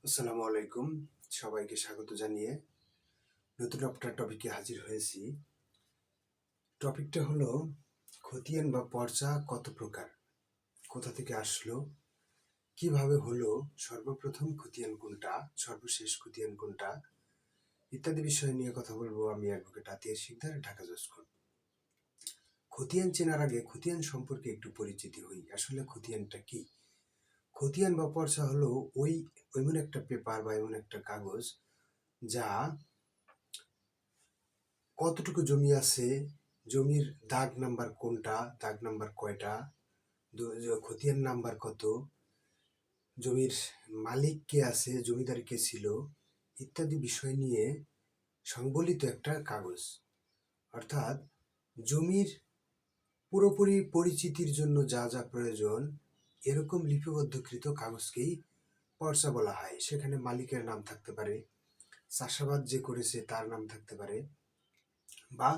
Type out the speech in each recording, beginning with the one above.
আসসালামু আলাইকুম। সবাইকে স্বাগত জানিয়ে নতুন একটা টপিকে হাজির হয়েছি। টপিকটা হলো খতিয়ান বা পর্চা কত প্রকার, কোথা থেকে আসলো, কিভাবে হলো, সর্বপ্রথম খতিয়ান কোনটা, সর্বশেষ খতিয়ান কোনটা ইত্যাদি বিষয় নিয়ে কথা বলবো। আমি অ্যাডভোকেট আতিয়ার শিকদার, ঢাকা জজকোর্ট। খতিয়ান চেনার আগে খতিয়ান সম্পর্কে একটু পরিচিতি হই। আসলে খতিয়ানটা কি? খতিয়ান বা পর্চা হলো এমন একটা পেপার বা এমন একটা কাগজ যা কতটুকু জমি আছে, জমির দাগ নাম্বার কোনটা, দাগ নাম্বার কয়টা, খতিয়ান নাম্বার কত, জমির মালিক কে আছে, জমিদার কে ছিল, ইত্যাদি বিষয় নিয়ে সংবলিত একটা কাগজ। অর্থাৎ জমির পুরোপুরি পরিচিতির জন্য যা যা প্রয়োজন এরকম লিপিবদ্ধকৃত কাগজকেই পর্চা বলা হয়। সেখানে মালিকের নাম থাকতে পারে, চাষাবাদ যে করেছে তার নাম থাকতে পারে, বা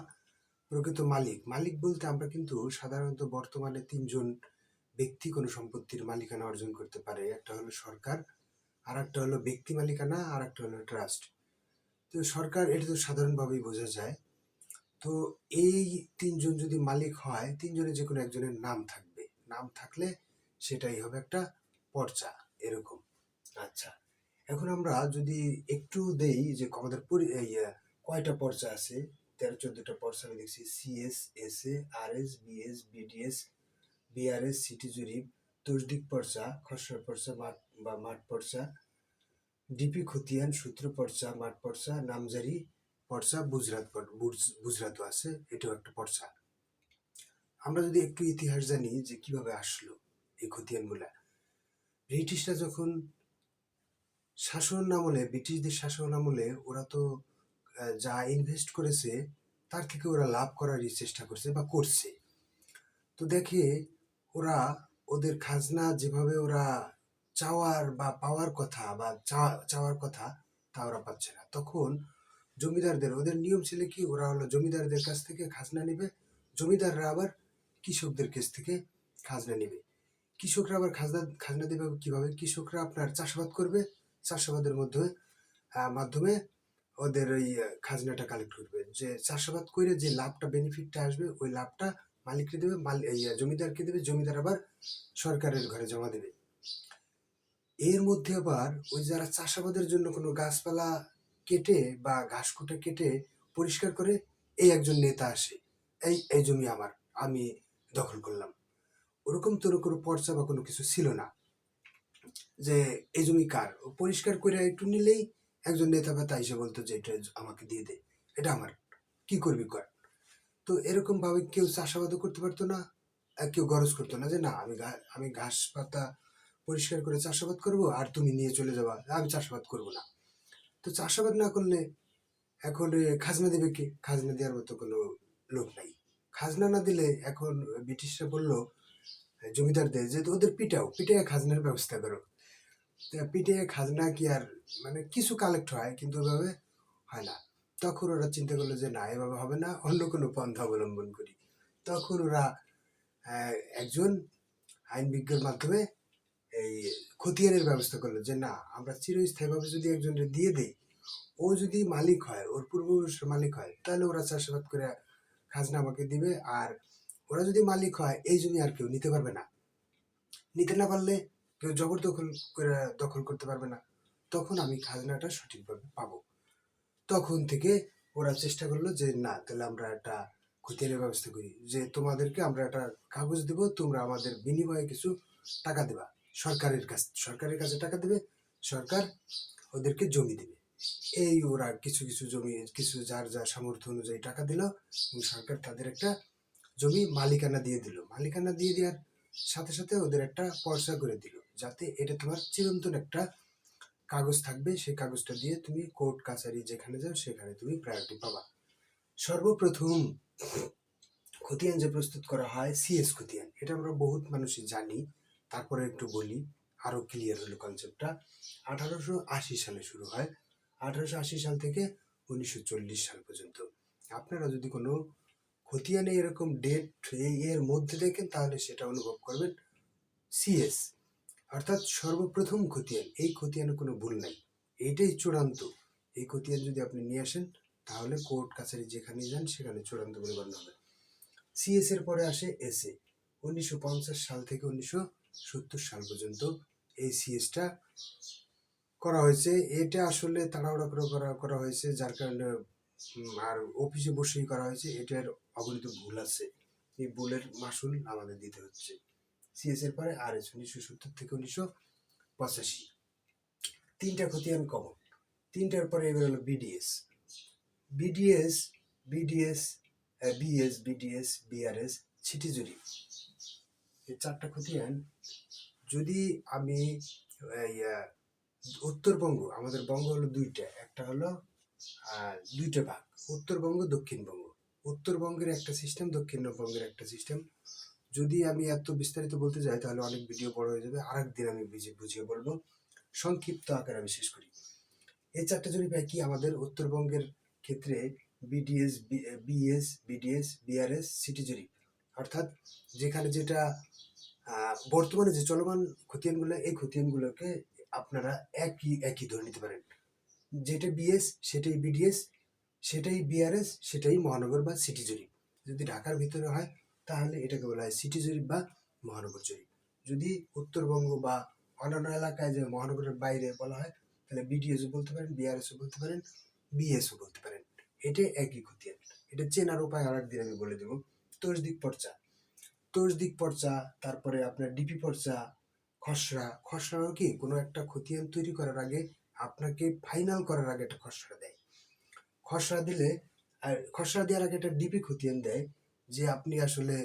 প্রকৃত মালিক। মালিক বলতে আমরা কিন্তু সাধারণত বর্তমানে তিনজন ব্যক্তি কোনো সম্পত্তির মালিকানা অর্জন করতে পারে। একটা হলো সরকার, আর একটা হলো ব্যক্তি মালিকানা, আর একটা হলো ট্রাস্ট। তো সরকার, এটা তো সাধারণভাবেই বোঝা যায়। তো এই তিনজন যদি মালিক হয়, তিনজনের যে কোনো একজনের নাম থাকবে। নাম থাকলে সেটাই হবে একটা পর্চা, এরকম। আচ্ছা, এখন আমরা যদি একটু দেই যে আমাদের কয়টা পর্চা আছে। 13-14টা পর্চা আমি দেখছি। CS, SA, RS, BS, BDS, BRS, city জরিপ, তসদিক পর্চা, খসড়া পর্চা, মাঠ পর্চা, ডিপি খতিয়ান, সূত্র পর্চা, মাঠ পর্চা, নামজারি পর্চা, গুজরাতও আছে, এটাও একটা পর্চা। আমরা যদি একটু ইতিহাস জানি যে কিভাবে আসলো এই খতিয়ানগুলা। ব্রিটিশরা যখন শাসন আমলে, ব্রিটিশদের শাসন আমলে ওরা তো যা ইনভেস্ট করেছে তার থেকে ওরা লাভ করারই চেষ্টা করছে বা করছে। তো দেখে ওরা ওদের খাজনা যেভাবে ওরা চাওয়ার বা পাওয়ার কথা বা চাওয়ার কথা তা ওরা পাচ্ছে না। তখন জমিদারদের, ওদের নিয়ম ছিল কি, ওরা হলো জমিদারদের কাছ থেকে খাজনা নেবে, জমিদাররা আবার কৃষকদের কাছ থেকে খাজনা নেবে। কৃষকরা আবার খাজনা দেবে কিভাবে? কৃষকরা আপনার চাষাবাদ করবে, চাষাবাদের মাধ্যমে ওদের ওই খাজনাটা কালেক্ট করবে। যে চাষাবাদ করে যে লাভটা, বেনিফিটটা আসবে, ওই লাভটা মালিককে দেবে, জমিদারকে দেবে, জমিদার আবার সরকারের ঘরে জমা দেবে। এর মধ্যে আবার ওই যারা চাষাবাদের জন্য কোনো গাছপালা কেটে বা ঘাস কুটে কেটে পরিষ্কার করে, এই একজন নেতা আসে, এই এই জমি আমার, আমি দখল করলাম। ওরকম তো কোনো পর্চা বা কোনো কিছু ছিল না যে এই জমি কার। ও পরিষ্কার করে একটু নিলেই একজন নেতা বা তাই এসে বলতো যে এটা আমাকে দিয়ে দে, এটা আমার, কি করবি কর। তো এরকম ভাবে কেউ চাষাবাদও করতে পারতো না, আর কেউ গরজ করতো না যে না, আমি ঘাস পাতা পরিষ্কার করে চাষাবাদ করব আর তুমি নিয়ে চলে যাবা, আমি চাষাবাদ করব না। তো চাষাবাদ না করলে এখন খাজনা দেবে কে? খাজনা দেওয়ার মতো কোনো লোক নাই। খাজনা না দিলে এখন ব্রিটিশরা বললো জমিদারদের যে ওদের পিটায় খাজনার ব্যবস্থা করো। পিঠে খাজনা কি আর, মানে কিছু কালেক্ট হয় কিন্তু ওইভাবে হয় না। তখন ওরা চিন্তা করলো যে না, এভাবে হবে না, অন্য কোনো পন্থা অবলম্বন করি। তখন ওরা একজন আইন বিজ্ঞের মাধ্যমে এই খতিয়ানের ব্যবস্থা করলো যে না, আমরা চিরস্থায়ীভাবে যদি একজনের দিয়ে দিই, ও যদি মালিক হয়, ওর পূর্বপুরুষের মালিক হয়, তাহলে ওরা চাষাবাদ করে খাজনা আমাকে দিবে। আর ওরা যদি মালিক হয়, এই জমি আর কেউ নিতে পারবে না। নিতে না পারলে কেউ জবরদখল করে দখল করতে পারবে না। তখন আমি খাজনাটা সঠিকভাবে পাবো। তখন থেকে ওরা চেষ্টা করলো যে না, তাহলে আমরা একটা খতিয়ানের ব্যবস্থা করি, যে তোমাদেরকে আমরা একটা কাগজ দেবো, তোমরা আমাদের বিনিময়ে কিছু টাকা দেবা। সরকারের কাছে টাকা দেবে, সরকার ওদেরকে জমি দেবে। এই ওরা কিছু কিছু জমি, কিছু যার যার সামর্থ্য অনুযায়ী টাকা দিল, এবং সরকার তাদের একটা জমি মালিকানা দিয়ে দিল। মালিকানা দিয়ে দেওয়ার সাথে সাথে ওদের একটা পর্চা করে দিল, যাতে এটা তোমার চিরন্তন একটা কাগজ থাকবে। সেই কাগজটা দিয়ে তুমি কোর্ট কাছারি যেখানে যাও সেখানে তুমি প্রায়োরিটি পাবা। সর্বপ্রথম খতিয়ান যে প্রস্তুত করা হয়, সিএস খতিয়ান, এটা আমরা বহুত মানুষই জানি। তারপরে একটু বলি, আরো ক্লিয়ার হলো কনসেপ্টটা। 1880 সালে শুরু হয়, 1880 সাল থেকে 1940 সাল পর্যন্ত। আপনারা যদি কোনো খতিয়ানে এরকম ডেট এর মধ্যে দেখেন, তাহলে সেটা অনুভব করবেন সিএস। অর্থাৎ সর্বপ্রথম খতিয়ান, এই খতিয়ানে কোনো ভুল নাই, এইটাই চূড়ান্ত। এই খতিয়ান যদি আপনি নিয়ে আসেন তাহলে কোর্ট কাছারি যেখানে যান সেখানে চূড়ান্ত বলে গণ্য হবে। সিএস এর পরে আসে এসএ। 1950 সাল থেকে 1970 সাল পর্যন্ত এই সিএসটা করা হয়েছে। এটা আসলে তাড়াহুড়া করে করা হয়েছে, যার কারণে আর অফিসে বসেই করা হয়েছে। এটার অগণিত ভুল আছে, এই ভুলের মাসুল আমাদের দিতে হচ্ছে। সিএস এর পরে আর এস 1970 থেকে 1985। তিনটা খতিয়ান কমন। তিনটার পরে এবার হলো BDS, BDS BDS BS BDS BRS ছিটি জরিপ। এই চারটা খতিয়ান যদি আমি উত্তরবঙ্গ, আমাদের বঙ্গ হলো দুইটা, একটা হলো দুইটা ভাগ, উত্তরবঙ্গ দক্ষিণবঙ্গ। উত্তরবঙ্গের একটা সিস্টেম, দক্ষিণবঙ্গের একটা সিস্টেম। যদি আমি এত বিস্তারিত বলতে যাই তাহলে অনেক ভিডিও বড় হয়ে যাবে, আরেকদিন আমি বুঝিয়ে বলবো। সংক্ষিপ্ত আকারে আমি শেষ করি। এই চারটা জরিপ কি আমাদের উত্তরবঙ্গের ক্ষেত্রে BDS BS BDS BRS city জরিপ, অর্থাৎ যেখানে যেটা বর্তমানে যে চলমান খতিয়ানগুলো, এই খতিয়ানগুলোকে আপনারা একই ধরে নিতে পারেন। যেটা বিএস সেটাই বিডিএস, সেটাই বিআরএস, সেটাই মহানগর বা সিটি জরিপ। যদি ঢাকার ভিতরে হয় তাহলে এটাকে বলা হয় সিটি জরিপ বা মহানগর জরিপ। যদি উত্তরবঙ্গ বা অন্যান্য এলাকায় যে মহানগরের বাইরে বলা হয় তাহলে বিডিএসও বলতে পারেন, বিআরএসও বলতে পারেন, বিএসও বলতে পারেন। এটাই একই খতিয়ান। এটা চেনার উপায় আরেকদিন আমি বলে দেবো। তসদিক পর্চা, তসদিক পর্চা, তারপরে আপনার ডিপি পর্চা, খসড়া। খসড়াও কি কোনো একটা খতিয়ান তৈরি করার আগে আপনাকে ফাইনাল করার আগে একটা খসড়া দেয়। খসড়া দিলে, আর খসড়া দেওয়ার আগে একটা ডিপি খতিয়ান দেয়, যে আপনি আসলে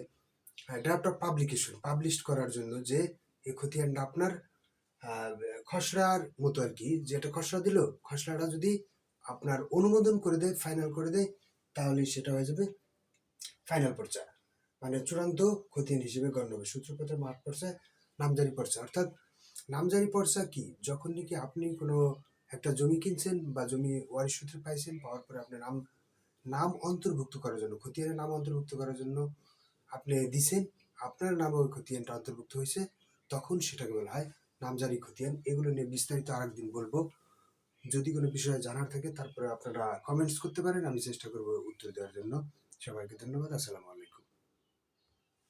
ড্রাফট অফ পাবলিকেশন পাবলিশ করার জন্য, যে এই খতিয়ানটা আপনার খসড়ার মতো আর কি, যে একটা খসড়া দিল, খসড়াটা যদি আপনার অনুমোদন করে দেয়, ফাইনাল করে দেয়, তাহলে সেটা হয়ে যাবে ফাইনাল পর্চা, মানে চূড়ান্ত খতিয়ান হিসেবে গণ্য হবে। সূত্রপত্র মাঠ পর্চা, নামজারি পর্চা। অর্থাৎ নামজারি পর্চা কি, যখন নাকি আপনি কোনো একটা জমি কিনছেন বা জমি ওয়ারিশ সূত্রে পাইছেন, পাওয়ার পরে আপনার নাম অন্তর্ভুক্ত করার জন্য, খতিয়ানের নাম অন্তর্ভুক্ত করার জন্য আপনি দিছেন, আপনার নামে ওই খতিয়ানটা অন্তর্ভুক্ত হয়েছে, তখন সেটাকে বলা হয় নামজারি খতিয়ান। এগুলো নিয়ে বিস্তারিত আরেকদিন বলবো। যদি কোনো বিষয়ে জানার থাকে তারপরে আপনারা কমেন্টস করতে পারেন, আমি চেষ্টা করবো উত্তর দেওয়ার জন্য। সবাইকে ধন্যবাদ। আসসালামু আলাইকুম।